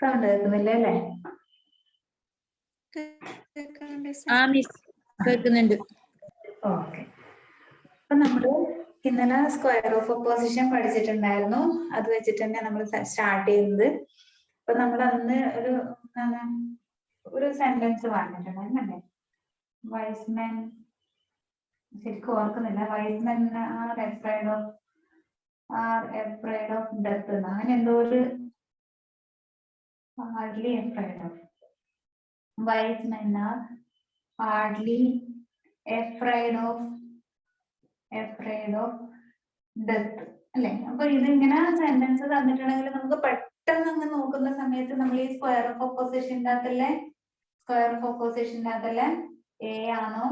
Sound കേൾക്കുന്നില്ല അല്ലേ? കേൾക്കുന്നുണ്ട്. ഓക്കെ. അപ്പൊ നമ്മള് ഇന്നലെ സ്ക്വയർ ഓഫ് ഒപ്പോസിഷൻ പഠിച്ചിട്ടുണ്ടായിരുന്നു. അത് വെച്ചിട്ട് തന്നെ നമ്മൾ സ്റ്റാർട്ട് ചെയ്യുന്നത്. അപ്പൊ നമ്മൾ അന്ന് ഒരു സെന്റൻസ് പറഞ്ഞിട്ടുണ്ടായിരുന്നല്ലേ? വൈസ്മെൻ, ശരിക്കും ഓർക്കുന്നില്ല. Wise men are afraid of death എന്ന് അങ്ങനെ എന്തോ ഒരു hardly afraid of wise men are hardly afraid of death അല്ലെ? അപ്പൊ ഇതിങ്ങനെ സെന്റൻസ് തന്നിട്ടുണ്ടെങ്കിൽ നമുക്ക് പെട്ടെന്ന് അങ്ങ് നോക്കുന്ന സമയത്ത് നമ്മൾ ഈ സ്ക്വയർ ഓഫ് ഓപ്പോസിഷൻ്റെ അകത്തല്ലേ എ ആണോ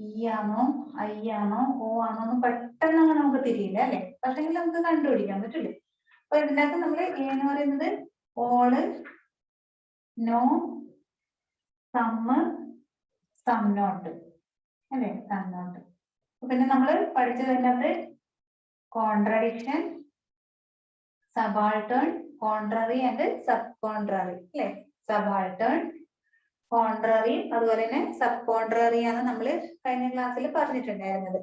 ഇ ആണോ ഐ ആണോ ഓ ആണോ എന്ന് പെട്ടെന്ന് അങ്ങ് നമുക്ക് തിരിയില്ല അല്ലെ? പക്ഷെ നമുക്ക് കണ്ടുപിടിക്കാൻ പറ്റില്ലേ? അപ്പൊ ഇതിനകത്ത് നമ്മൾ എ എന്ന് പറയുന്നത് ഓള്, നോ, സം നോട്ട് അല്ലെ? Some not. പിന്നെ നമ്മൾ പഠിച്ചു വരുന്നത് contradiction, subaltern, contrary and sub contrary അല്ലെ? സബാൾട്ടേൺ, കോൺട്രറി അതുപോലെ തന്നെ സബ് കോൺട്രറി ആണ് നമ്മൾ കഴിഞ്ഞ ക്ലാസ്സിൽ പറഞ്ഞിട്ടുണ്ടായിരുന്നത്.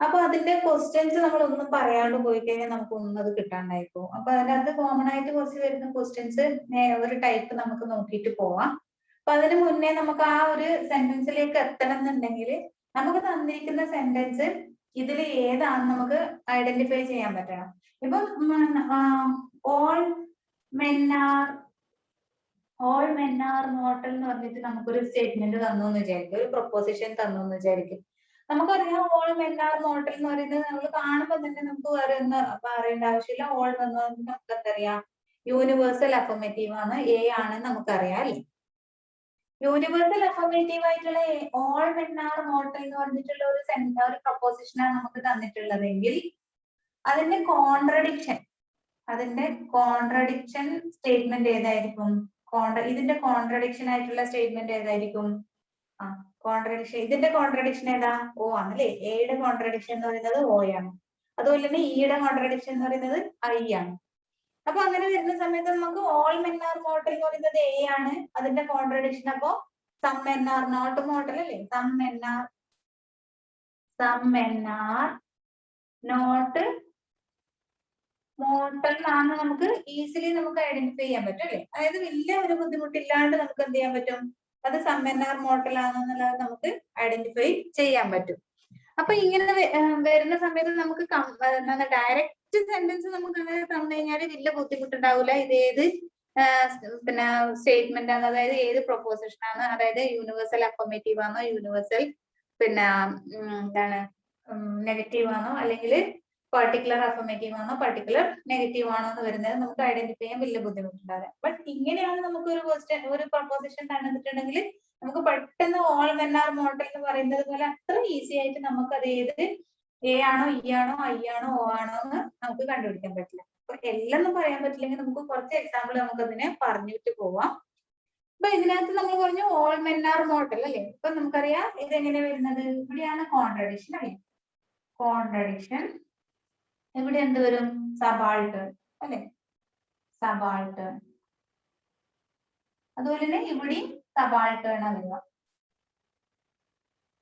അപ്പൊ അതിന്റെ ക്വസ്റ്റ്യൻസ് നമ്മൾ ഒന്നും പറയാണ്ട് പോയി കഴിഞ്ഞാൽ നമുക്ക് ഒന്നും അത് കിട്ടാണ്ടായിരിക്കും. അപ്പൊ അതിനകത്ത് കോമൺ ആയിട്ട് കുറച്ച് വരുന്ന ക്വസ്റ്റ്യൻസ് ഒരു ടൈപ്പ് നമുക്ക് നോക്കിയിട്ട് പോവാം. അപ്പൊ അതിന് മുന്നേ നമുക്ക് ആ ഒരു സെന്റൻസിലേക്ക് എത്തണം എന്നുണ്ടെങ്കിൽ നമുക്ക് തന്നിരിക്കുന്ന സെന്റൻസ് ഇതിൽ ഏതാണ് നമുക്ക് ഐഡന്റിഫൈ ചെയ്യാൻ പറ്റണം. ഇപ്പം ഓൾ മെൻ ആർ മോർട്ടൽ എന്ന് പറഞ്ഞിട്ട് നമുക്കൊരു സ്റ്റേറ്റ്മെന്റ് തന്നു എന്ന് വിചാരിക്കും, ഒരു പ്രൊപ്പോസിഷൻ തന്നു എന്ന് വിചാരിക്കും. നമുക്കറിയാം ഓൾ മെൻ ആർ മോർട്ടൽ എന്ന് പറയുന്നത് നമ്മൾ കാണുമ്പോൾ തന്നെ നമുക്ക് വേറെ ഒന്നും പറയേണ്ട ആവശ്യമില്ല. ഓൾ എന്ന് നമുക്ക് എന്തറിയാം, യൂണിവേഴ്സൽ അഫർമേറ്റീവ് ആണ്, എ ആണ് നമുക്കറിയാം അല്ലേ? യൂണിവേഴ്സൽ അഫർമേറ്റീവ് ആയിട്ടുള്ള ഓൾ മെൻ ആർ മോർട്ടൽ എന്ന് പറഞ്ഞിട്ടുള്ള ഒരു പ്രൊപ്പോസിഷനാണ് നമുക്ക് തന്നിട്ടുള്ളതെങ്കിൽ അതിന്റെ കോൺട്രഡിക്ഷൻ സ്റ്റേറ്റ്മെന്റ് ഏതായിരിക്കും? ഇതിന്റെ കോൺട്രഡിക്ഷൻ ആയിട്ടുള്ള സ്റ്റേറ്റ്മെന്റ് ഏതായിരിക്കും? കോൺട്രഡിക്ഷൻ, ഇതിന്റെ കോൺട്രഡിക്ഷൻ ഏതാ? ഓ ആണ് അല്ലെ? എയുടെ കോൺട്രഡിക്ഷൻ എന്ന് പറയുന്നത് ഓ ആണ്. അതുപോലെ തന്നെ ഇയുടെ കോൺട്രഡിക്ഷൻ എന്ന് പറയുന്നത് ഐ ആണ്. അപ്പൊ അങ്ങനെ വരുന്ന സമയത്ത് നമുക്ക് ഓൾ മെൻ ആർ മോർട്ടൽ എന്ന് പറയുന്നത് എ ആണ്. അതിന്റെ കോൺട്രഡിക്ഷൻ അപ്പോ some men are not mortal അല്ലേ? Some men are not mortal ആണ് നമുക്ക് ഈസിലി നമുക്ക് ഐഡന്റിഫൈ ചെയ്യാൻ പറ്റും അല്ലെ? അതായത് വലിയ ഒരു ബുദ്ധിമുട്ടില്ലാണ്ട് നമുക്ക് എന്ത് ചെയ്യാൻ പറ്റും? അത് സം മെൻ ആർ മോർട്ടൽ ആണെന്നുള്ളത് നമുക്ക് ഐഡന്റിഫൈ ചെയ്യാൻ പറ്റും. അപ്പൊ ഇങ്ങനെ വരുന്ന സമയത്ത് നമുക്ക് ഡയറക്റ്റ് സെന്റൻസ് നമുക്ക് അങ്ങനെ തന്നു കഴിഞ്ഞാൽ വലിയ ബുദ്ധിമുട്ടുണ്ടാവില്ല. ഇത് ഏത് പിന്നെ സ്റ്റേറ്റ്മെന്റ് ആണ്, അതായത് ഏത് പ്രൊപ്പോസിഷൻ ആണ്, അതായത് യൂണിവേഴ്സൽ അഫർമേറ്റീവ് ആണോ, യൂണിവേഴ്സൽ പിന്നെ എന്താണ് നെഗറ്റീവ് ആണോ, അല്ലെങ്കിൽ പർട്ടിക്കുലർ അഫർമേറ്റീവ് ആണോ, പർട്ടിക്കുലർ നെഗറ്റീവ് ആണോ എന്ന് വരുന്നത് നമുക്ക് ഐഡന്റിഫൈ ചെയ്യാൻ വലിയ ബുദ്ധിമുട്ടുണ്ടാവില്ല. ബട്ട് ഇങ്ങനെയാണ് നമുക്ക് ഒരു പ്രൊപ്പോസിഷൻ തന്നിട്ടുണ്ടെങ്കിൽ നമുക്ക് പെട്ടെന്ന് ഓൾ മെൻ ആർ മോർട്ടൽ എന്ന് പറയുന്നത് പോലെ അത്ര ഈസി ആയിട്ട് നമുക്ക് അത് ഏത് എ ആണോ ഇ ആണോ ഐ ആണോ ഓ ആണോ എന്ന് നമുക്ക് കണ്ടുപിടിക്കാൻ പറ്റില്ല. അപ്പൊ എല്ലാം ഒന്നും പറയാൻ പറ്റില്ലെങ്കിൽ നമുക്ക് കുറച്ച് എക്സാമ്പിൾ നമുക്ക് അതിനെ പറഞ്ഞിട്ട് പോവാം. അപ്പൊ ഇതിനകത്ത് നമ്മൾ പറഞ്ഞു ഓൾ മെൻ ആർ മോർട്ടൽ അല്ലെ? ഇപ്പൊ നമുക്കറിയാം ഇതെങ്ങനെ വരുന്നത്, ഇവിടെയാണ് കോൺട്രഡിക്ഷൻ അല്ലെ? കോൺട്രഡിക്ഷൻ ഇവിടെ എന്ത് വരും? സബാൾട്ടേൺ അല്ലെ? സബാൾട്ടേൺ. അതുപോലെ തന്നെ ഇവിടെയും സബാൾട്ടേൺ ആണ് വരിക.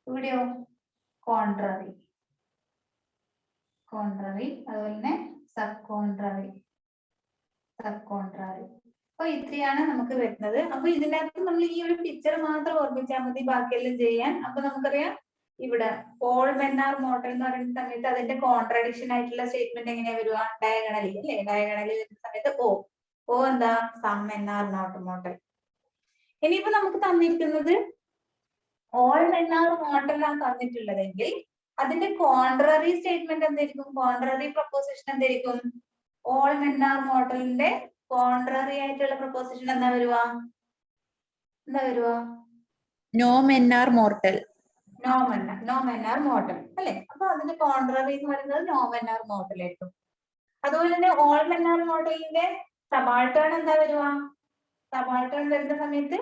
ഇവിടെയോ കോൺട്രറി. അതുപോലെ തന്നെ സബ് കോൺട്രറി. അപ്പൊ ഇത്രയാണ് നമുക്ക് വരുന്നത്. അപ്പൊ ഇതിനകത്ത് നമ്മൾ ഈ ഒരു പിക്ചർ മാത്രം ഓർമ്മിച്ചാൽ മതി ബാക്കിയെല്ലാം ചെയ്യാൻ. അപ്പൊ നമുക്കറിയാം ഇവിടെ ഓൾ മെൻ ആർ മോർട്ടൽ എന്ന് പറയുന്ന സമയത്ത് അതിന്റെ കോൺട്രഡിക്ഷൻ ആയിട്ടുള്ള സ്റ്റേറ്റ്മെന്റ് എങ്ങനെയാ വരിക? ഡയഗണലി അല്ലെ? ഡയഗണലി വരുന്ന സമയത്ത് ഓ എന്താ? Some men are not mortal. ഇനിയിപ്പോ നമുക്ക് തന്നിരിക്കുന്നത് ഓൾ മെൻ ആർ മോർട്ടൽ ആണ് തന്നിട്ടുള്ളതെങ്കിൽ അതിന്റെ കോൺട്രറി സ്റ്റേറ്റ്മെന്റ് എന്തായിരിക്കും? കോൺട്രറി പ്രൊപ്പോസിഷൻ എന്തായിരിക്കും? ഓൾ മെൻ ആർ മോർട്ടലിന്റെ കോൺട്രറി ആയിട്ടുള്ള പ്രൊപ്പോസിഷൻ എന്താ വരുക? No men are mortal. No men are mortal അല്ലെ? അപ്പൊ അതിന്റെ കോൺട്രറി എന്ന് പറയുന്നത് നോ മെൻ ആർ മോർട്ടൽ ആയിരിക്കും. അതുപോലെ തന്നെ ഓൾ മെൻ ആർ മോർട്ടലിന്റെ സബാൾട്ടേൺ എന്താ വരുക? സബാൾട്ടേൺ വരുന്ന സമയത്ത്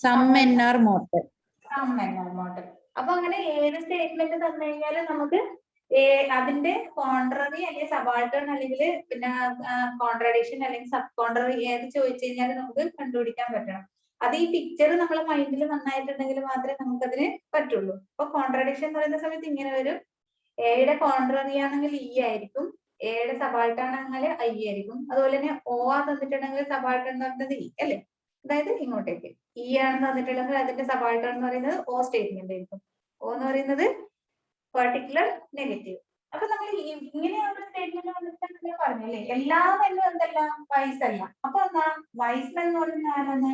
സം മെൻ ആർ മോർട്ടൽ. അപ്പൊ അങ്ങനെ ഏത് സ്റ്റേറ്റ്മെന്റ് തന്നു കഴിഞ്ഞാലും നമുക്ക് അതിന്റെ കോൺട്രറി അല്ലെങ്കിൽ സബാൾട്ടേൺ അല്ലെങ്കിൽ പിന്നെ കോൺട്രഡിക്ഷൻ അല്ലെങ്കിൽ സബ് കോൺട്രറി ഏത് ചോദിച്ചു കഴിഞ്ഞാൽ നമുക്ക് കണ്ടുപിടിക്കാൻ പറ്റണം. അത് ഈ പിക്ചർ നമ്മളെ മൈൻഡിൽ നന്നായിട്ടുണ്ടെങ്കിൽ മാത്രമേ നമുക്കതിന് പറ്റുള്ളൂ. അപ്പൊ കോൺട്രഡിക്ഷൻ എന്ന് പറയുന്ന സമയത്ത് ഇങ്ങനെ വരും. എയുടെ കോൺട്രറി ആണെങ്കിൽ ഇ ആയിരിക്കും, എയുടെ സബാൾട്ടേൺ ആണെങ്കിൽ ഐ ആയിരിക്കും. അതുപോലെ തന്നെ ഓ ആ തന്നിട്ടുണ്ടെങ്കിൽ സബാൾട്ടേൺ എന്ന് പറയുന്നത് ഇ അല്ലെ, അതായത് ഇങ്ങോട്ടേക്ക്. ഇ ആണെന്ന് തന്നിട്ടുണ്ടെങ്കിൽ അതിന്റെ സബാൾട്ടേൺ എന്ന് പറയുന്നത് ഓ സ്റ്റേറ്റ്മെന്റ് ആയിരിക്കും. ഓ എന്ന് പറയുന്നത് പെർട്ടിക്കുലർ നെഗറ്റീവ്. അപ്പൊ നമ്മൾ ഇങ്ങനെയുള്ള സ്റ്റേറ്റ്മെന്റ് വന്നിട്ട് പറഞ്ഞല്ലേ എല്ലാം എന്നും എന്തല്ല വൈസ് അല്ല. അപ്പൊ എന്താ വൈസ് എന്ന് പറയുന്ന ആരാണ്?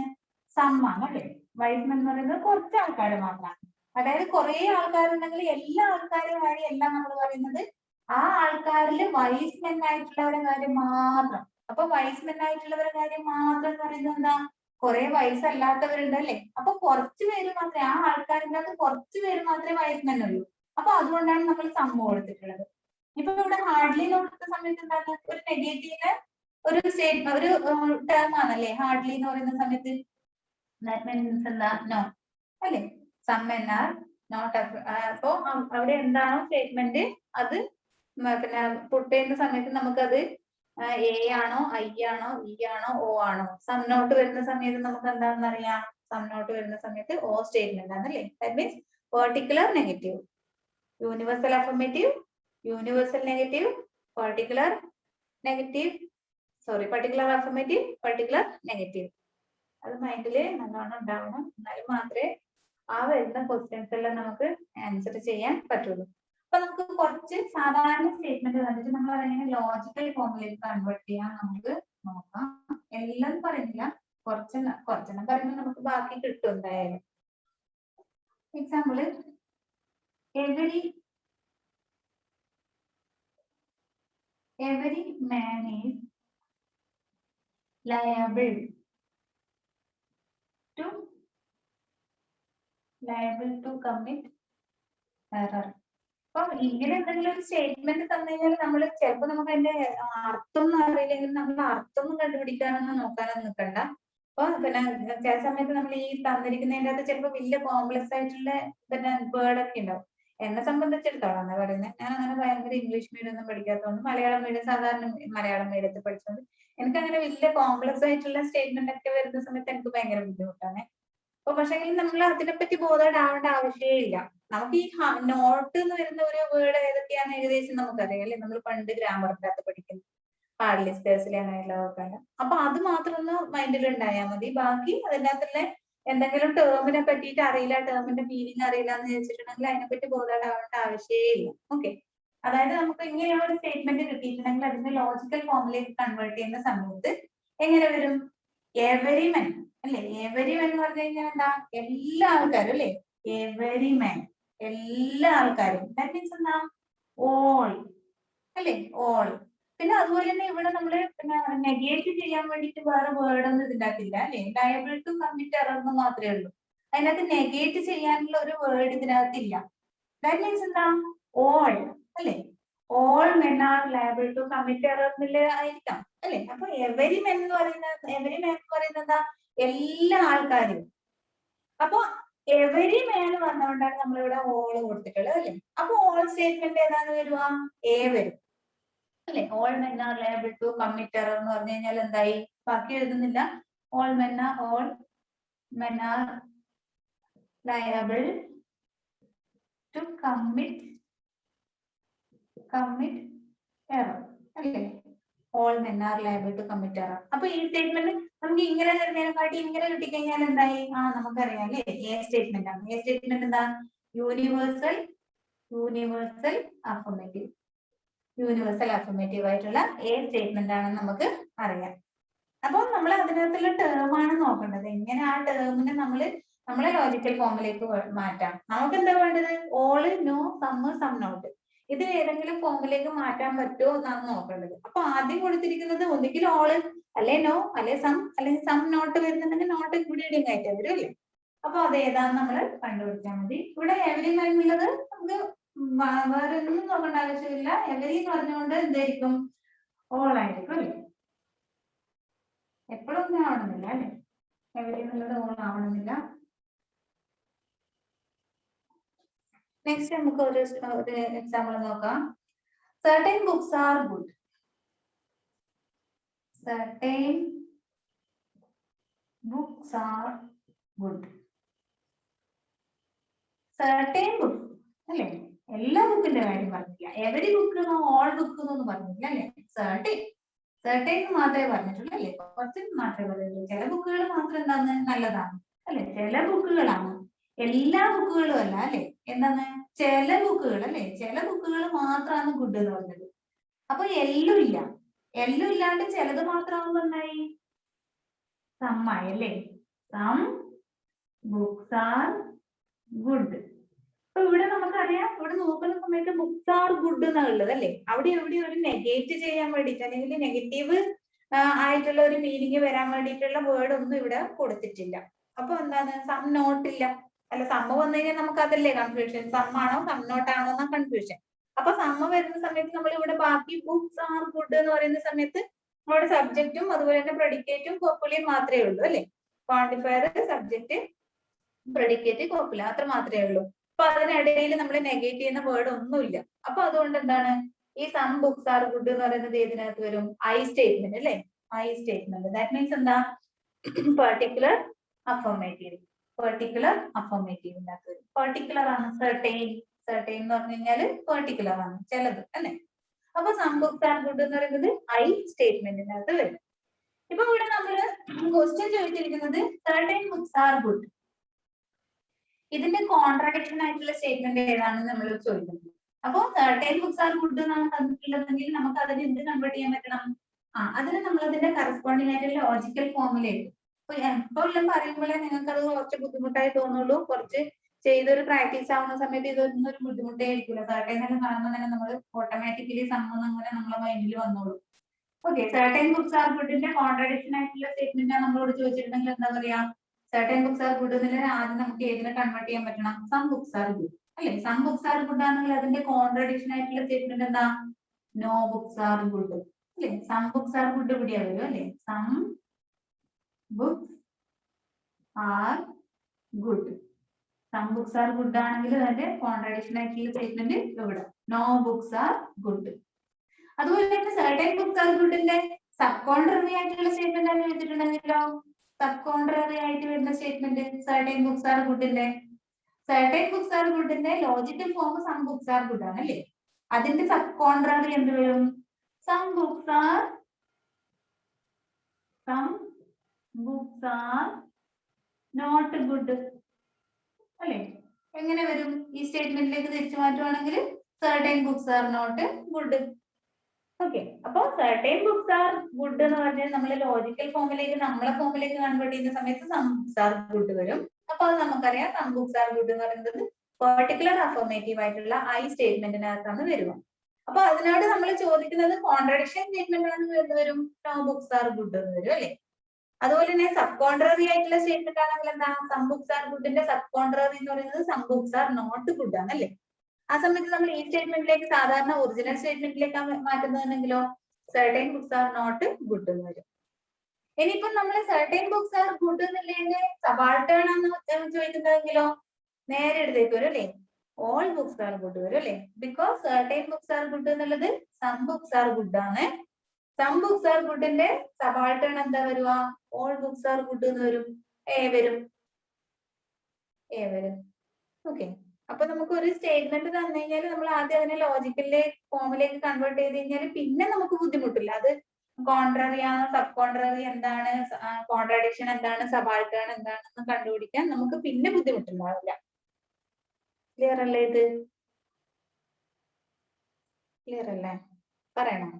സമ്മാണ് അല്ലെ. വൈസ് എന്ന് പറയുന്നത് കുറച്ച് ആൾക്കാർ മാത്രമാണ്. അതായത് കുറെ ആൾക്കാരുണ്ടെങ്കിൽ എല്ലാ ആൾക്കാരും കാര്യം എല്ലാം നമ്മൾ പറയുന്നത് ആ ആൾക്കാരിൽ വൈസ് മെൻ ആയിട്ടുള്ളവരുടെ കാര്യം മാത്രം. അപ്പൊ വൈസ് മെൻ ആയിട്ടുള്ളവരുടെ കാര്യം മാത്രം എന്ന് പറയുന്നത് എന്താ? കുറെ വൈസ് അല്ലാത്തവരുണ്ട് അല്ലെ. അപ്പൊ കുറച്ച് പേര് മാത്രമേ ആ ആൾക്കാരിന്റെ അകത്ത് കുറച്ച് പേര് മാത്രമേ വൈസ് മെൻ ഉള്ളൂ. അപ്പൊ അതുകൊണ്ടാണ് നമ്മൾ സമ്മ കൊടുത്തിട്ടുള്ളത്. ഇപ്പൊ ഇവിടെ ഹാർഡ്ലി കൊടുത്ത സമയത്ത് എന്താണ്? ഒരു നെഗറ്റീവ് ഒരു ടേം ആണല്ലേ ഹാർഡ്ലി എന്ന് പറയുന്ന സമയത്ത്. മീൻസ് എന്താ? നോ അല്ലെ. സം എന്നാർ നോട്ട്. അപ്പോ അവിടെ എന്താണോ സ്റ്റേറ്റ്മെന്റ് അത് പിന്നെ പുട്ട് ചെയ്യുന്ന സമയത്ത് നമുക്കത് എ ആണോ ഐ ആണോ ഇ ആണോ ഒ ആണോ. സം നോട്ട് വരുന്ന സമയത്ത് നമുക്ക് എന്താണെന്ന് അറിയാം. സം നോട്ട് വരുന്ന സമയത്ത് ഓ സ്റ്റേറ്റ്മെന്റ് ആണല്ലേ. That means particular negative, universal affirmative, universal negative, particular negative, sorry particular affirmative, particular negative. അത് മൈൻഡില് നല്ലോണം ഉണ്ടാവണം. എന്നാലും മാത്രമേ ആ വരുന്ന ക്വസ്റ്റ്യൻസ് എല്ലാം നമുക്ക് ആൻസർ ചെയ്യാൻ പറ്റുള്ളൂ. അപ്പൊ നമുക്ക് കുറച്ച് സാധാരണ സ്റ്റേറ്റ്മെന്റ് തന്നിട്ട് നമ്മൾ അതെങ്ങനെ ലോജിക്കൽ ഫോമിലേക്ക് കൺവേർട്ട് ചെയ്യാൻ നമുക്ക് നോക്കാം. എല്ലാം പറയുന്നില്ല, കുറച്ചെണ്ണം പറയുമ്പോൾ നമുക്ക് ബാക്കി കിട്ടും എന്തായാലും. Example every man is liable to commit error. അപ്പൊ ഇങ്ങനെ എന്തെങ്കിലും ഒരു സ്റ്റേറ്റ്മെന്റ് തന്നു കഴിഞ്ഞാൽ നമ്മൾ ചിലപ്പോൾ നമുക്ക് അതിന്റെ അർത്ഥം ഒന്നും അറിയില്ലെങ്കിൽ നമ്മൾ അർത്ഥം ഒന്നും കണ്ടുപിടിക്കാനൊന്നും നോക്കാനൊന്നും നിൽക്കണ്ട. അപ്പൊ പിന്നെ ചില സമയത്ത് നമ്മൾ ഈ തന്നിരിക്കുന്നതിന്റെ അകത്ത് ചിലപ്പോൾ വലിയ കോംപ്ലക്സ് ആയിട്ടുള്ള പിന്നെ വേർഡ് ഒക്കെ ഉണ്ടാവും. എന്നെ സംബന്ധിച്ചിടത്തോളം എന്താ പറയുന്നത്, ഞാൻ അങ്ങനെ ഭയങ്കര ഇംഗ്ലീഷ് മീഡിയം ഒന്നും പഠിക്കാത്തതുകൊണ്ട് മലയാളം മീഡിയം സാധാരണ മലയാളം മീഡിയത്തിൽ പഠിച്ചതുകൊണ്ട് എനിക്ക് അങ്ങനെ വലിയ കോംപ്ലക്സ് ആയിട്ടുള്ള സ്റ്റേറ്റ്മെന്റ് ഒക്കെ വരുന്ന സമയത്ത് എനിക്ക് ഭയങ്കര ബുദ്ധിമുട്ടാണ്. അപ്പൊ പക്ഷേ നമ്മൾ അതിനെപ്പറ്റി ബോധേഡാവേണ്ട ആവശ്യമേ ഇല്ല. നമുക്ക് ഈ നോട്ട് എന്ന് വരുന്ന ഒരു വേർഡ് ഏതൊക്കെയാന്ന് ഏകദേശം നമുക്കറിയാം അല്ലെ. നമ്മൾ പണ്ട് ഗ്രാമറിന്റെ അകത്ത് പഠിക്കുന്നു, ഹാർഡ്ലിസ്റ്റേഴ്സിലെ അങ്ങനെയുള്ളതൊക്കെ. അപ്പൊ അത് മാത്രം ഒന്ന് മൈൻഡിൽ ഉണ്ടായാൽ മതി. ബാക്കി അതിൻ്റെ അകത്തുള്ള എന്തെങ്കിലും ടേമിനെ പറ്റിയിട്ട് അറിയില്ല, ടേമിന്റെ മീനിങ് അറിയില്ല എന്ന് വെച്ചിട്ടുണ്ടെങ്കിൽ അതിനെപ്പറ്റി ബോധേഡാവേണ്ട ആവശ്യമേ ഇല്ല. ഓക്കെ. അതായത് നമുക്ക് ഇങ്ങനെയുള്ള ഒരു സ്റ്റേറ്റ്മെന്റ് കിട്ടിയിട്ടുണ്ടെങ്കിൽ അതിന്റെ ലോജിക്കൽ ഫോമിലേക്ക് കൺവേർട്ട് ചെയ്യുന്ന സമയത്ത് എങ്ങനെ വരും? എവരി മെൻ അല്ലെ. എവരി മെൻ എന്ന് പറഞ്ഞു കഴിഞ്ഞാൽ എന്താ? എല്ലാ ആൾക്കാരും അല്ലെ. എവരി മെൻ എല്ലാ ആൾക്കാരും. ദാറ്റ് മീൻസ് എന്താ? ഓൾ അല്ലെ. ഓൾ. പിന്നെ അതുപോലെ തന്നെ ഇവിടെ നമ്മള് പിന്നെ നെഗേറ്റ് ചെയ്യാൻ വേണ്ടിട്ട് വേറെ വേർഡ് ഒന്നും ഇതിനകത്തില്ല അല്ലെ. ലയബിൾ ടു കമ്മിറ്റ് എറർ എന്ന് മാത്രമേ ഉള്ളൂ. അതിനകത്ത് നെഗേറ്റ് ചെയ്യാനുള്ള ഒരു വേർഡ് ഇതിനകത്തില്ല. ദാറ്റ് മീൻസ് എന്താ? ഓൾ അല്ലെ. All men are liable to commit error ആയിരിക്കാം അല്ലെ. അപ്പൊ എവരി മെൻ എന്ന് പറയുന്നത് എന്താ? എല്ലാ ആൾക്കാരും. അപ്പൊ എവരി മേൻ വന്നുകൊണ്ടാണ് നമ്മളിവിടെ ഓൾ കൊടുത്തിട്ടുള്ളത് അല്ലെ. അപ്പൊ ഓൾ സ്റ്റേറ്റ്മെന്റ് ഏതാണ് വരുക? എ വരും അല്ലെ. All men are liable to commit error എന്ന് പറഞ്ഞു കഴിഞ്ഞാൽ എന്തായി? ബാക്കി എഴുതുന്നില്ല. All men are liable to commit error അല്ലെ. All men are liable to commit error. അപ്പൊ ഈ സ്റ്റേറ്റ്മെന്റ് നമുക്ക് ഇങ്ങനെ വരുന്നതിനെക്കാട്ടി ഇങ്ങനെ കിട്ടിക്കഴിഞ്ഞാൽ എന്തായി? നമുക്കറിയാം അല്ലെ. എ സ്റ്റേറ്റ്മെന്റ് ആണ്. എ സ്റ്റേറ്റ്മെന്റ് എന്താ? Universal affirmative. യൂണിവേഴ്സൽ അഫർമേറ്റീവ് ആയിട്ടുള്ള എ സ്റ്റേറ്റ്മെന്റ് ആണെന്ന് നമുക്ക് അറിയാം. അപ്പൊ നമ്മൾ അതിനകത്തുള്ള ടേം ആണ് നോക്കേണ്ടത്. എങ്ങനെ ആ ടേമിനെ നമ്മളെ ലോജിക്കൽ ഫോമിലേക്ക് മാറ്റാം. നമുക്ക് എന്താ വേണ്ടത്? ഓള്, നോ, സം നോട്ട്. ഇത് ഏതെങ്കിലും ഫോമിലേക്ക് മാറ്റാൻ പറ്റുമോ എന്നാണ് നോക്കേണ്ടത്. അപ്പൊ ആദ്യം കൊടുത്തിരിക്കുന്നത് ഒന്നുകിൽ ഓള്, അല്ലെ നോ, അല്ലെ സം, അല്ലെങ്കിൽ സം നോട്ട് വരുന്നുണ്ടെങ്കിൽ നോട്ട് ഇൻക്ലൂഡിങ് ആയിട്ട് വരും അല്ലേ. അപ്പൊ അത് ഏതാന്ന് നമ്മൾ കണ്ടുപിടിച്ചാൽ മതി. ഇവിടെ എവരി എന്നുള്ളത് നമുക്ക് വേറെ ഒന്നും നോക്കേണ്ട ആവശ്യമില്ല. എവരി എന്ന് പറഞ്ഞുകൊണ്ട് എന്തായിരിക്കും? ഓൾ ആയിരിക്കും അല്ലേ. എപ്പോഴും ഒന്നും ആവണമെന്നില്ല അല്ലെ. എവരി എന്നുള്ളത് ഓൾ ആവണമെന്നില്ല. നെക്സ്റ്റ് നമുക്ക് ഒരു എക്സാമ്പിൾ നോക്കാം. certain books are good. certain books are good. certain books അല്ലേ, എല്ലാ ബുക്കിന്റെ കാര്യം പറഞ്ഞില്ല. എവരി ബുക്ക് എന്നോ ഓൾ ബുക്ക് എന്നൊന്നും പറഞ്ഞില്ല അല്ലേ. certain മാത്രമേ പറഞ്ഞിട്ടുള്ളൂ അല്ലേ, കുറച്ച് മാത്രമേ പറഞ്ഞിട്ടുള്ളൂ. ചില ബുക്കുകൾ മാത്രം എന്താണ് നല്ലതാണ് അല്ലെ, ചില ബുക്കുകളാണ്, എല്ലാ ബുക്കുകളും അല്ല അല്ലെ. എന്താണ് ചില ബുക്കുകൾ അല്ലെ, ചില ബുക്കുകൾ മാത്രമാണ് ഗുഡ് എന്ന് പറഞ്ഞത്. അപ്പൊ എല്ലാം ഇല്ല, എല്ലാം ഇല്ലാണ്ട് ചിലത് മാത്രമാകുമ്പോ എന്തായി, സമ്മായി അല്ലേ. Some books are good. അപ്പൊ ഇവിടെ നമുക്കറിയാം, ഇവിടെ നോക്കുന്ന സമയത്ത് ബുക്സ് ആർ ഗുഡ് എന്നാണ് ഉള്ളത് അല്ലെ. അവിടെ എവിടെ ഒരു നെഗേറ്റ് ചെയ്യാൻ വേണ്ടിയിട്ട് അല്ലെങ്കിൽ നെഗറ്റീവ് ആയിട്ടുള്ള ഒരു മീനിങ് വരാൻ വേണ്ടിയിട്ടുള്ള വേർഡ് ഒന്നും ഇവിടെ കൊടുത്തിട്ടില്ല. അപ്പൊ എന്താണ്, സം നോട്ട് ഇല്ല അല്ല. സമ്മ വന്നു കഴിഞ്ഞാൽ നമുക്ക് അതല്ലേ കൺഫ്യൂഷൻ, സം ആണോ സം നോട്ട് ആണോ എന്ന കൺഫ്യൂഷൻ. അപ്പൊ സമ്മ വരുന്ന സമയത്ത് നമ്മൾ ഇവിടെ ബാക്കി ബുക്സ് ആർ ഗുഡ് എന്ന് പറയുന്ന സമയത്ത് നമ്മുടെ സബ്ജക്റ്റും അതുപോലെ തന്നെ പ്രെഡിക്കേറ്റും കോപ്പുലയും മാത്രമേ ഉള്ളൂ അല്ലെ. ക്വാണ്ടിഫയർ, സബ്ജക്റ്റ്, പ്രെഡിക്കേറ്റ്, കോപ്പുല അത്ര മാത്രമേ ഉള്ളൂ. അപ്പൊ അതിനിടയിൽ നമ്മൾ നെഗേറ്റ് ചെയ്യുന്ന വേർഡ് ഒന്നുമില്ല. അപ്പൊ അതുകൊണ്ട് എന്താണ്, ഈ സം ബുക്സ് ആർ ഗുഡ് എന്ന് പറയുന്നത് ഏതിനകത്ത് വരും, ഐ സ്റ്റേറ്റ്മെന്റ് അല്ലെ. ഐ സ്റ്റേറ്റ്മെന്റ്, ദാറ്റ് മീൻസ് എന്താ, പെർട്ടിക്കുലർ അഫർമേറ്റീവ്. പെർട്ടിക്കുലർ അഫർമേറ്റീവിനകത്ത് വരും. പെർട്ടിക്കുലർ ആണ് സർട്ടൈൻ. സർട്ടൈൻ എന്ന് പറഞ്ഞു കഴിഞ്ഞാല് പെർട്ടിക്കുലർ ആണ്, ചിലത് അല്ലെ. അപ്പൊ സം ബുക്സ് ആർ ഗുഡ് എന്ന് പറയുന്നത് ഐ സ്റ്റേറ്റ്മെന്റിനകത്ത് വരും. ഇപ്പൊ ഇവിടെ നമ്മള് ക്വസ്റ്റ്യൻ ചോദിച്ചിരിക്കുന്നത് സർട്ടൈൻ ബുക്സ് ആർ ഗുഡ്. ഇതിന്റെ കോൺട്രഡിക്ഷൻ ആയിട്ടുള്ള സ്റ്റേറ്റ്മെന്റ് ഏതാണെന്ന് നമ്മൾ ചോദിക്കുന്നത്. അപ്പൊ സർട്ടൈൻ ബുക്സ് ആർ ഗുഡ് എന്നാണ് തന്നിട്ടുള്ളതെങ്കിൽ നമുക്ക് അതിന് എന്ത് കൺവേർട്ട് ചെയ്യാൻ പറ്റണം, അതിന് നമ്മൾ അതിന്റെ കറസ്പോണ്ടിങ് ആയിട്ടുള്ള ലോജിക്കൽ ഫോമിലേക്ക്. അപ്പൊ എപ്പോൾ എല്ലാം പറയുമ്പോഴേ നിങ്ങൾക്ക് അത് കുറച്ച് ബുദ്ധിമുട്ടായി തോന്നുള്ളൂ. കുറച്ച് ചെയ്തൊരു പ്രാക്ടീസ് ആവുന്ന സമയത്ത് ഇതൊന്നും ഒരു ബുദ്ധിമുട്ടേ ആയിരിക്കില്ല. സർട്ടൈൻ തന്നെ കാണുമ്പോൾ തന്നെ നമ്മൾ ഓട്ടോമാറ്റിക്കലി സംഭവം അങ്ങനെ നമ്മളെ മൈൻഡിൽ വന്നോളൂ. ഓക്കെ, സർട്ടൈൻ ബുക്സ് ആർ ഗുഡിന്റെ കോൺട്രഡിക്ഷൻ ആയിട്ടുള്ള സ്റ്റേറ്റ്മെന്റ് നമ്മളോട് ചോദിച്ചിട്ടുണ്ടെങ്കിൽ എന്താ പറയാ, സർട്ടൈൻ ബുക്സ് ആർ ഗുഡ് എന്നല്ല, ആദ്യം നമുക്ക് ഏതിനെ കൺവേർട്ട് ചെയ്യാൻ പറ്റണം, സം ബുക്സ് ആർ ഗുഡ് അല്ലെ. സം ബുക്സ് ആർ ഗുഡ് ആണെങ്കിൽ അതിന്റെ കോൺട്രഡിക്ഷൻ ആയിട്ടുള്ള സ്റ്റേറ്റ്മെന്റ് എന്താ, നോ ബുക്സ് ആർ ഗുഡ് അല്ലെ. സം ബുക്സ് ആർ ഗുഡ് ഇവിടെയാ വരും അല്ലെ. Some books are good. Some books are good ആണെങ്കിൽ അതിന്റെ കോൺട്രഡിക്ഷൻ ആയിട്ടുള്ള സ്റ്റേറ്റ്മെന്റ് ഇവിടെ, നോ ബുക്സ് ആർ ഗുഡ്. അതുപോലെ തന്നെ സർട്ടൈൻ ബുക്സ് ആർ ഗുഡിന്റെ സബ് കോൺട്രറി ആയിട്ടുള്ള സ്റ്റേറ്റ്മെന്റ് ആണ് വെച്ചിട്ടുണ്ടെങ്കിലോ, സബ് കോൺട്രറി ആയിട്ട് വരുന്ന സ്റ്റേറ്റ്മെന്റ് സർട്ടൈൻ ബുക്സ് ആർ ഗുഡിന്റെ, സർട്ടൈൻ ബുക്സ് ആർ ഗുഡിന്റെ logical form some books are good ആണ് അല്ലേ. അതിന്റെ സബ് കോൺട്രറി എന്ത് വരും, some books are not good അല്ലെ. എങ്ങനെ വരും, ഈ സ്റ്റേറ്റ്മെന്റിലേക്ക് തിരിച്ചു മാറ്റുവാണെങ്കിൽ certain books are not good. Okay, അപ്പൊ സർട്ടൈൻ ബുക്സ് ആർ ഗുഡ് എന്ന് പറഞ്ഞാൽ നമ്മൾ ലോജിക്കൽ ഫോമിലേക്ക്, നമ്മളെ ഫോമിലേക്ക് കൺവേർട്ട് ചെയ്യുന്ന സമയത്ത് സം ബുക്സ് ആർ ഗുഡ് വരും. അപ്പൊ അത് നമുക്കറിയാം, സം ബുക്സ് ആർ ഗുഡ് എന്ന് പറയുന്നത് പെർട്ടിക്കുലർ അഫർമേറ്റീവ് ആയിട്ടുള്ള ഐ സ്റ്റേറ്റ്മെന്റിനകത്താണ് വരുന്നത്. അപ്പൊ അതിനോട് നമ്മൾ ചോദിക്കുന്നത് കോൺട്രഡിക്ഷൻ സ്റ്റേറ്റ്മെന്റ് ആണ് എന്ത് വരും, നോ ബുക്സ് ആർ ഗുഡ് എന്ന് വരും അല്ലെ. അതുപോലെ തന്നെ സബ് കോൺട്രറി ആയിട്ടുള്ള സ്റ്റേറ്റ്മെന്റ് ആണെങ്കിൽ എന്താ, സം ബുക്സ് ആർ ഗുഡിന്റെ സബ് കോൺട്രറി എന്ന് പറയുന്നത് some books are not good ആണ് അല്ലെ. ആ സമയത്ത് നമ്മൾ ഈ സ്റ്റേറ്റ്മെന്റിലേക്ക് സാധാരണ ഒറിജിനൽ സ്റ്റേറ്റ്മെന്റിലേക്ക് മാറ്റുന്നുണ്ടെങ്കിലോ certain books are not good എന്ന് വരും. ഇനിയിപ്പോ നമ്മൾ സർട്ടൈൻ ബുക്സ് ആർ ഗുഡ് എന്നുള്ളതിന്റെ സബാൾട്ടേൺ ആണ് ചോദിക്കുന്നതെങ്കിലോ നേരെ എടുത്തേക്ക് വരും അല്ലെ, ഓൾ ബുക്സ് ആർ ഗുഡ് വരും അല്ലെ. Because certain books are good എന്നുള്ളത് സം ബുക്സ് ആർ ഗുഡ് ആണ്. സം ബുക്സ് ആർ ഗുഡിന്റെ സബാൾട്ടേൺ എന്താ വരുക, ഓൾ ബുക്സ് ആർ ഗുഡ് എന്ന് വരും. എ വരും. ഓക്കെ, അപ്പൊ നമുക്ക് ഒരു സ്റ്റേറ്റ്മെന്റ് തന്നു കഴിഞ്ഞാൽ നമ്മൾ ആദ്യം അതിനെ ലോജിക്കലിലെ ഫോമിലേക്ക് കൺവേർട്ട് ചെയ്ത് കഴിഞ്ഞാൽ പിന്നെ നമുക്ക് ബുദ്ധിമുട്ടില്ല. അത് കോൺട്രറി ആണോ, സബ് കോൺട്രറി എന്താണ്, കോൺട്രഡിക്ഷൻ എന്താണ്, സബാൾട്ടേൺ എന്താണെന്ന് കണ്ടുപിടിക്കാൻ നമുക്ക് പിന്നെ ബുദ്ധിമുട്ടുണ്ടാവില്ല. ക്ലിയർ അല്ലേ ഇത്? ക്ലിയർ അല്ലേ, പറയണോ?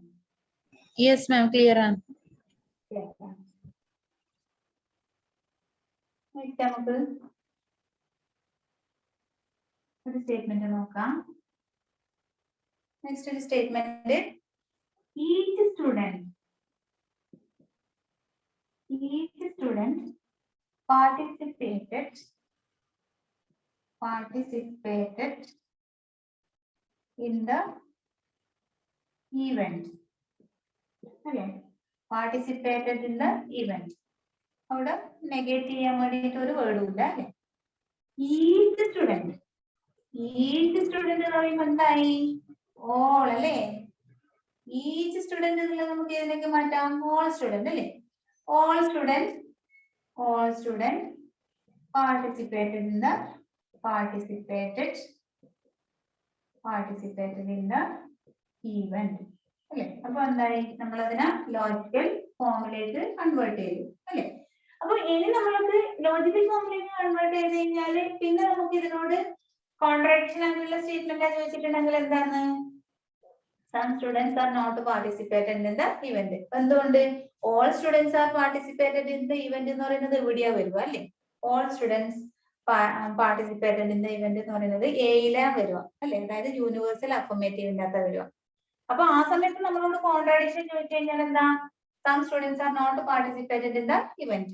യെസ് മാം, ക്ലിയർ ആണ്. നമുക്ക് ഒരു സ്റ്റേറ്റ്മെന്റ് നോക്കാം. നെക്സ്റ്റ് ഒരു statement, each student participated in the event അല്ലേ. participated in the event, അവിടെ നെഗേറ്റ് ചെയ്യാൻ വേണ്ടിയിട്ട് ഒരു വേർഡും ഇല്ല അല്ലെ. ഈച്ച് സ്റ്റുഡന്റ് ഈച്ച് സ്റ്റുഡന്റ് എന്ന് പറയുമ്പോൾ എന്തായി? ഓൾ അല്ലേ? ഈച്ച് സ്റ്റുഡന്റ് എന്നുള്ളത് നമുക്ക് ഏതിലേക്ക് മാറ്റാം? ഓൾ സ്റ്റുഡന്റ് അല്ലേ? All student participated in the event അല്ലേ? അപ്പൊ എന്തായി? നമ്മൾ അതിനെ ലോജിക്കൽ ഫോമിലേക്ക് കൺവേർട്ട് ചെയ്തു അല്ലേ? അപ്പൊ ഇനി നമ്മൾക്ക് ലോജിക്കൽ ഫോമിലേക്ക് കൺവേർട്ട് ചെയ്ത് കഴിഞ്ഞാല് പിന്നെ നമുക്ക് ഇതിനോട് കോൺട്രാഡിക്ഷൻ ആയിട്ടുള്ള സ്റ്റേറ്റ്മെന്റ് ചോദിച്ചിട്ടുണ്ടെങ്കിൽ എന്താണ്? Some students are not participated in the event. എന്തുകൊണ്ട്? All students are participated in the event എന്ന് പറയുന്നത് എവിടെയാ വരുക അല്ലേ? All students participated in the event എന്ന് പറയുന്നത് എയിലാ വരുക അല്ലേ? അതായത് യൂണിവേഴ്സൽ അഫർമേറ്റീവിന്റെ അകത്ത് വരുക. അപ്പൊ ആ സമയത്ത് നമ്മളോട് കോൺട്രാഡിക്ഷൻ ചോദിച്ചു കഴിഞ്ഞാൽ എന്താ? Some students are not participated in the event.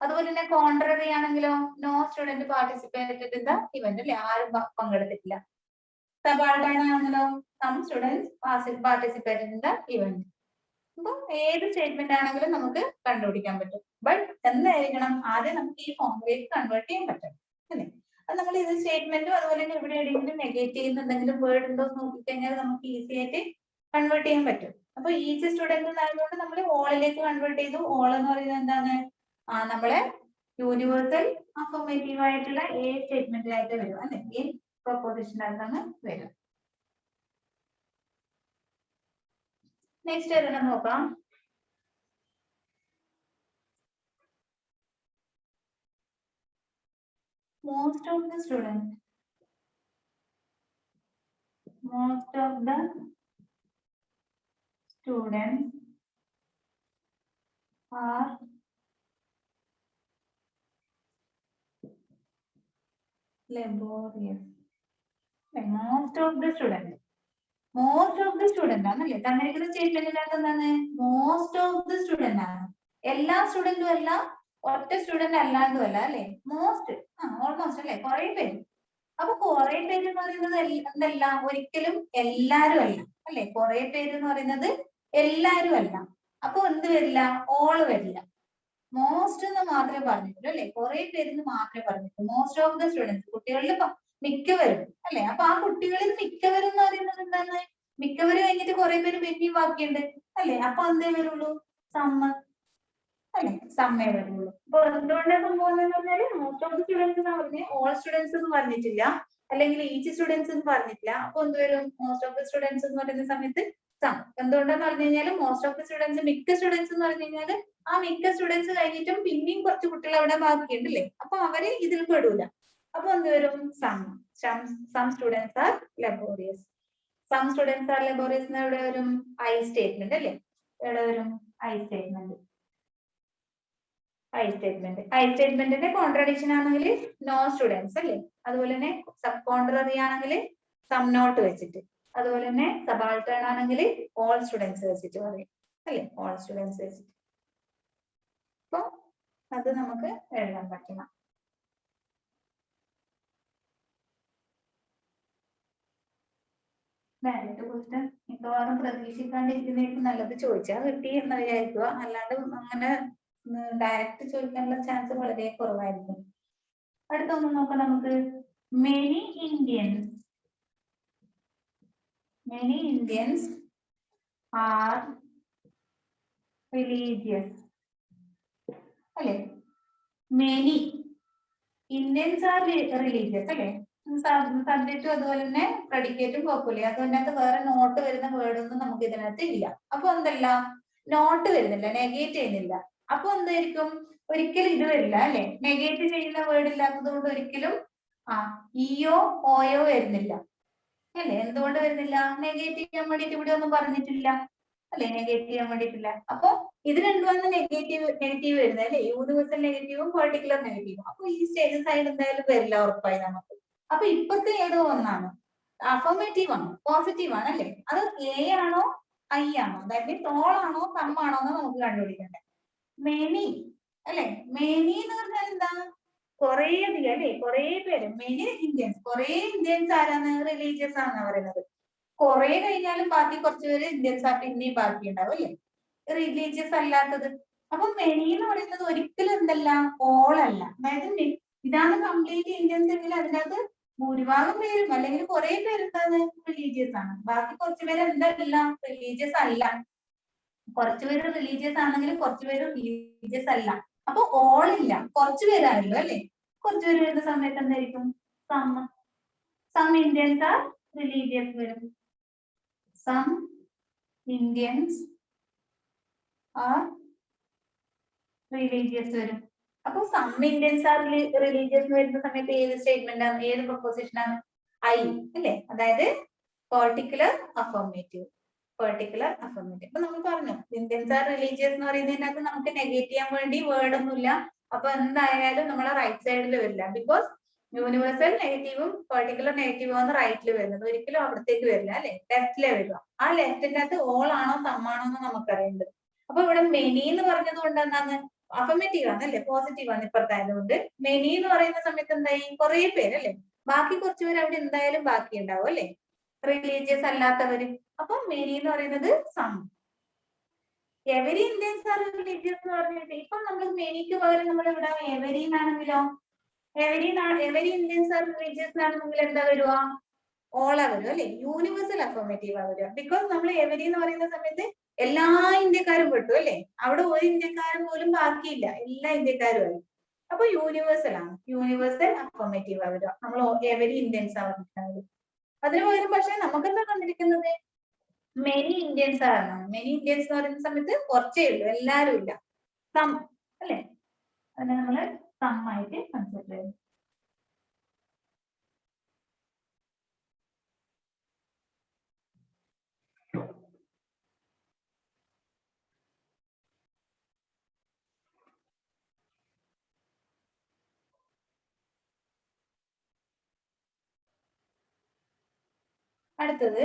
അതുപോലെ തന്നെ കോൺട്രറി ആണെങ്കിലോ no student participated in the event അല്ലേ? ആരും പങ്കെടുത്തിട്ടില്ല. സബാൾട്ടേൺ ആണെങ്കിലോ some students participated in the event. അപ്പൊ ഏത് സ്റ്റേറ്റ്മെന്റ് ആണെങ്കിലും നമുക്ക് കണ്ടുപിടിക്കാൻ പറ്റും. ബട്ട് എന്തായിരിക്കണം? ആദ്യം നമുക്ക് ഈ ഫോമിലേക്ക് കൺവേർട്ട് ചെയ്യാൻ പറ്റും അല്ലേ? അത് നമ്മൾ ഇത് സ്റ്റേറ്റ്മെന്റും അതുപോലെ തന്നെ ഇവിടെ എവിടെയെങ്കിലും നെഗേറ്റ് ചെയ്യുന്ന എന്തെങ്കിലും വേർഡ് ഉണ്ടോ എന്ന് നോക്കിക്കഴിഞ്ഞാൽ നമുക്ക് ഈസി ആയിട്ട് കൺവേർട്ട് ചെയ്യാൻ പറ്റും. അപ്പൊ ഈച്ച് സ്റ്റുഡന്റ് ആയതുകൊണ്ട് നമ്മൾ ഓളിലേക്ക് കൺവേർട്ട് ചെയ്തു. ഓൾ എന്ന് പറയുന്നത് എന്താണ്? നമ്മളെ യൂണിവേഴ്സൽ അഫർമേറ്റീവ് ആയിട്ടുള്ള എ സ്റ്റേറ്റ്മെന്റിലായിട്ട് വരും അല്ലെ? ഈ പ്രൊപ്പോസിഷനകത്താണ് വരും. നെക്സ്റ്റ് ഏതെല്ലാം നോക്കാം. Most of the students are laborious. Most of the student ആണല്ലേ? തന്നിരിക്കുന്ന സ്റ്റേറ്റ്മെന്റിനകത്ത് എന്താണ്? മോസ്റ്റ് ഓഫ് ദ സ്റ്റുഡന്റ് ആണ്. എല്ലാ സ്റ്റുഡന്റും അല്ല, ഒറ്റ സ്റ്റുഡന്റ് അല്ലാണ്ടും അല്ല അല്ലെ? മോസ്റ്റ് ഓൾമോസ്റ്റ് അല്ലെ? കുറെ പേര്. അപ്പൊ കുറെ പേര് എന്ന് പറയുന്നത് എന്തല്ല? ഒരിക്കലും എല്ലാരും അല്ല അല്ലെ? കുറെ പേര് എന്ന് പറയുന്നത് എല്ലാരും അല്ല. അപ്പൊ എന്ത് വരില്ല? ഓള് വരില്ല. മോസ്റ്റ് എന്ന് മാത്രമേ പറഞ്ഞിട്ടുള്ളൂ അല്ലെ? കുറെ പേരെന്ന് മാത്രമേ പറഞ്ഞിട്ടുള്ളൂ. മോസ്റ്റ് ഓഫ് ദ സ്റ്റുഡൻസ് കുട്ടികളിൽ മിക്കവരും അല്ലെ? അപ്പൊ ആ കുട്ടികളിൽ മിക്കവരും എന്ന് പറയുന്നത് എന്താണ്? മിക്കവരും കഴിഞ്ഞിട്ട് കുറെ പേര് പിന്നെയും ബാക്കിയുണ്ട് അല്ലെ? അപ്പൊ എന്തേ വരുള്ളൂ? സമ്മ അല്ലെ? സമ്മേ വരുള്ളൂ. അപ്പൊ എന്തുകൊണ്ടാണ് സംഭവം എന്ന് പറഞ്ഞാല് മോസ്റ്റ് ഓഫ് ദി സ്റ്റുഡൻസ് എന്ന് പറഞ്ഞ് ഓൾ സ്റ്റുഡൻസ് എന്ന് പറഞ്ഞിട്ടില്ല, അല്ലെങ്കിൽ ഈച്ച് സ്റ്റുഡൻസ് എന്ന് പറഞ്ഞിട്ടില്ല. അപ്പൊ എന്ത് വരും? മോസ്റ്റ് ഓഫ് ദി സ്റ്റുഡൻസ് എന്ന് പറയുന്ന സമയത്ത് സം. എന്തുകൊണ്ടാന്ന് പറഞ്ഞു കഴിഞ്ഞാൽ മോസ്റ്റ് ഓഫ് ദി സ്റ്റുഡൻസ്, മിക്ക സ്റ്റുഡൻസ് എന്ന് പറഞ്ഞു കഴിഞ്ഞാൽ ആ മിക്ക സ്റ്റുഡൻസ് കഴിഞ്ഞിട്ടും പിന്നെയും കുറച്ച് കുട്ടികൾ അവിടെ ബാക്കിയുണ്ട് അല്ലേ? അപ്പൊ അവര് ഇതിൽ പെടൂല. അപ്പൊ എന്ത് വരും? Some students are laborious. Some students are laborious എന്ന് എവിടെ വരും? ഐ സ്റ്റേറ്റ്മെന്റ് അല്ലേ? എവിടെ വരും? I statement. ഐ സ്റ്റേറ്റ്മെന്റിന്റെ കോൺട്രഡിക്ഷൻ ആണെങ്കിൽ നോ സ്റ്റുഡൻസ് അല്ലേ? അതുപോലെ തന്നെ സബ് കോൺട്രറി ആണെങ്കിൽ സം നോട്ട് വെച്ചിട്ട്, അതുപോലെ തന്നെ സബാൾട്ടേൺ ആണെങ്കിൽ ഓൾ സ്റ്റുഡൻസ് വെച്ചിട്ട് പറയും അല്ലേ? ഓൾ സ്റ്റുഡൻസ് വെച്ചിട്ട്. അപ്പൊ അത് നമുക്ക് എഴുതാൻ പറ്റണം. ഡയറക്റ്റ് ക്വസ്റ്റ്യൻ മിക്കവാറും പ്രതീക്ഷിക്കാണ്ടിരിക്കുന്നതായിരിക്കും നല്ലത്. ചോദിച്ചാൽ കിട്ടി എന്ന് വിചാരിക്കുക, അല്ലാണ്ട് അങ്ങനെ ഡയറക്റ്റ് ചോദിക്കാനുള്ള ചാൻസ് വളരെ കുറവായിരിക്കും. അടുത്തൊന്ന് നോക്കാം നമുക്ക്. മെനി ഇന്ത്യൻസ് ആർ റിലീജിയസ് അല്ലെ? മെനി ഇന്ത്യൻസ് ആർ റിലീജിയസ് അല്ലെ? സബ്ജക്റ്റും അതുപോലെ തന്നെ പ്രഡിക്കേറ്റും കുഴപ്പമില്ല. അതിനകത്ത് വേറെ നോട്ട് വരുന്ന വേർഡ് ഒന്നും നമുക്ക് ഇതിനകത്ത് ഇല്ല. അപ്പൊ എന്തല്ല? നോട്ട് വരുന്നില്ല, നെഗേറ്റ് ചെയ്യുന്നില്ല. അപ്പൊ എന്തായിരിക്കും? ഒരിക്കലും ഇത് വരില്ല അല്ലെ? നെഗേറ്റ് ചെയ്യുന്ന വേർഡ് ഇല്ലാത്തത് കൊണ്ട് ഒരിക്കലും ഇയോ ഓയോ വരുന്നില്ല അല്ലെ? എന്തുകൊണ്ട് വരുന്നില്ല? നെഗേറ്റ് ചെയ്യാൻ വേണ്ടിട്ട് ഇവിടെ ഒന്നും പറഞ്ഞിട്ടില്ല അല്ലെ? നെഗേറ്റ് ചെയ്യാൻ വേണ്ടിയിട്ടില്ല. അപ്പൊ ഇത് രണ്ടുമാണ് നെഗറ്റീവ് വരുന്നത് അല്ലെ? യൂണിവേഴ്സൽ നെഗറ്റീവും പെർട്ടിക്കുലർ നെഗറ്റീവും. അപ്പൊ ഈ സ്റ്റേജ് സൈഡ് എന്തായാലും വരില്ല ഉറപ്പായി നമുക്ക്. അപ്പൊ ഇപ്പത്തെ ഏതോ ഒന്നാണ് അഫർമേറ്റീവ് ആണ്, പോസിറ്റീവ് ആണ് അല്ലെ? അത് എ ആണോ ഐ ആണോ, ദാറ്റ് മീൻസ് ഓൾ ആണോ സം ആണോ എന്ന് നമുക്ക് കണ്ടുപിടിക്കണ്ടേ. മെനി അല്ലെ? മെനി എന്ന് പറഞ്ഞാൽ എന്താ? കുറേ അധികം അല്ലെ? കുറേ പേര്. മെനി ഇന്ത്യൻസ്, കുറേ ഇന്ത്യൻസ് ആരാണ്? റിലീജിയസ് ആണെന്ന് പറയുന്നത്. കുറെ കഴിഞ്ഞാലും ബാക്കി കുറച്ച് പേര് ഇന്ത്യൻസ് ആ പിന്നെയും ബാക്കി ഉണ്ടാവും അല്ലെ? റിലീജിയസ് അല്ലാത്തത്. അപ്പൊ മെനി എന്ന് പറയുന്നത് ഒരിക്കലും എന്തല്ല? ഓൾ അല്ല. അതായത് ഇതാണ് കംപ്ലീറ്റ് ഇന്ത്യൻസ് എങ്കിൽ അതിനകത്ത് ഭൂരിഭാഗം പേരും അല്ലെങ്കിൽ കുറെ പേര് എന്താണ് റിലീജിയസ് ആണ്. ബാക്കി കുറച്ച് പേര് എന്തല്ല റിലീജിയസ് അല്ല. കുറച്ച് പേര് റിലീജിയസ് ആണെങ്കിൽ കുറച്ച് പേര് റിലീജിയസ് അല്ല. അപ്പൊ ഓൾ ഇല്ല, കുറച്ച് പേരാണല്ലോ അല്ലെ. കുറച്ച് പേര് വരുന്ന സമയത്ത് എന്തായിരിക്കും? സം ഇന്ത്യൻസ് ആർ റിലീജിയസ് വരും. സം ഇന്ത്യൻസ് ആർ റിലീജിയസ് വരും. അപ്പൊ സം ഇന്ത്യൻസ് ആർ റിലീജിയസ് വരുന്ന സമയത്ത് ഏത് സ്റ്റേറ്റ്മെന്റ് ആണ്, ഏത് പ്രൊപ്പോസിഷൻ ആണ്? ഐ അല്ലെ. അതായത് പെർട്ടിക്കുലർ അഫർമേറ്റീവ്. Particular affirmative. അപ്പൊ നമ്മൾ പറഞ്ഞു ഇന്ത്യൻസ് ആർ റിലീജിയസ് എന്ന് പറയുന്നതിനകത്ത് നമുക്ക് നെഗേറ്റ് ചെയ്യാൻ വേണ്ടി വേർഡ് ഒന്നുമില്ല. അപ്പൊ എന്തായാലും നമ്മളെ റൈറ്റ് സൈഡിൽ വരില്ല. ബിക്കോസ് യൂണിവേഴ്സൽ നെഗറ്റീവും പെർട്ടിക്കുലർ നെഗറ്റീവും ആണ് റൈറ്റിൽ വരുന്നത്. ഒരിക്കലും അവിടത്തേക്ക് വരില്ല അല്ലെ, ലെഫ്റ്റിലേ വരിക. ആ ലെഫ്റ്റിന്റെ അകത്ത് ഓൾ ആണോ സം ആണോ എന്ന് നമുക്കറിയേണ്ടത്. അപ്പൊ ഇവിടെ മെനി എന്ന് പറഞ്ഞത് കൊണ്ട് എന്താണ്? അഫർമേറ്റീവ് ആണ് അല്ലെ, പോസിറ്റീവ് ആണ് ഇപ്പുറത്തായതുകൊണ്ട്. മെനി എന്ന് പറയുന്ന സമയത്ത് എന്തായി? കുറെ പേര് അല്ലെ, ബാക്കി കുറച്ച് പേര് അവിടെ എന്തായാലും ബാക്കി ഉണ്ടാവും അല്ലെ, റിലീജിയസ് അല്ലാത്തവര്. അപ്പൊ മെനി എന്ന് പറയുന്നത് some. Every Indians are religious എന്ന് പറഞ്ഞിട്ട് ഇപ്പൊ നമ്മൾ മെനിക്ക് പകരം നമ്മൾ ഇവിടെ എവരി എന്നാണെങ്കിലോ, എവരി ഇന്ത്യൻസ് ആർ റിലീജിയസ് ആണെങ്കിൽ എന്താ വരുക? ഓളാ വരും അല്ലെ, യൂണിവേഴ്സൽ അഫർമേറ്റീവ് ആ വരിക. ബിക്കോസ് നമ്മൾ എവരി എന്ന് പറയുന്ന സമയത്ത് എല്ലാ ഇന്ത്യക്കാരും പെട്ടു അല്ലെ, അവിടെ ഒരു ഇന്ത്യക്കാരൻ പോലും ബാക്കിയില്ല, എല്ലാ ഇന്ത്യക്കാരും ആയി. അപ്പൊ യൂണിവേഴ്സൽ ആണ്, യൂണിവേഴ്സൽ അഫർമേറ്റീവ് ആ വരിക. നമ്മൾ എവരി ഇന്ത്യൻസ് ആ പറഞ്ഞിട്ടുള്ളത്. അതിന് പകരം പക്ഷെ നമുക്ക് എന്താ കണ്ടിരിക്കുന്നത്? മെനി ഇന്ത്യൻസ് ആണ്. മെനി ഇന്ത്യൻസ് എന്ന് പറയുന്ന സമയത്ത് കുറച്ചേ ഉള്ളൂ, എല്ലാരും ഇല്ല. സം അല്ലെ, അതിനെ നമ്മള് സം ആയിട്ട് കൺസിഡർ ചെയ്യുന്നു. അടുത്തത്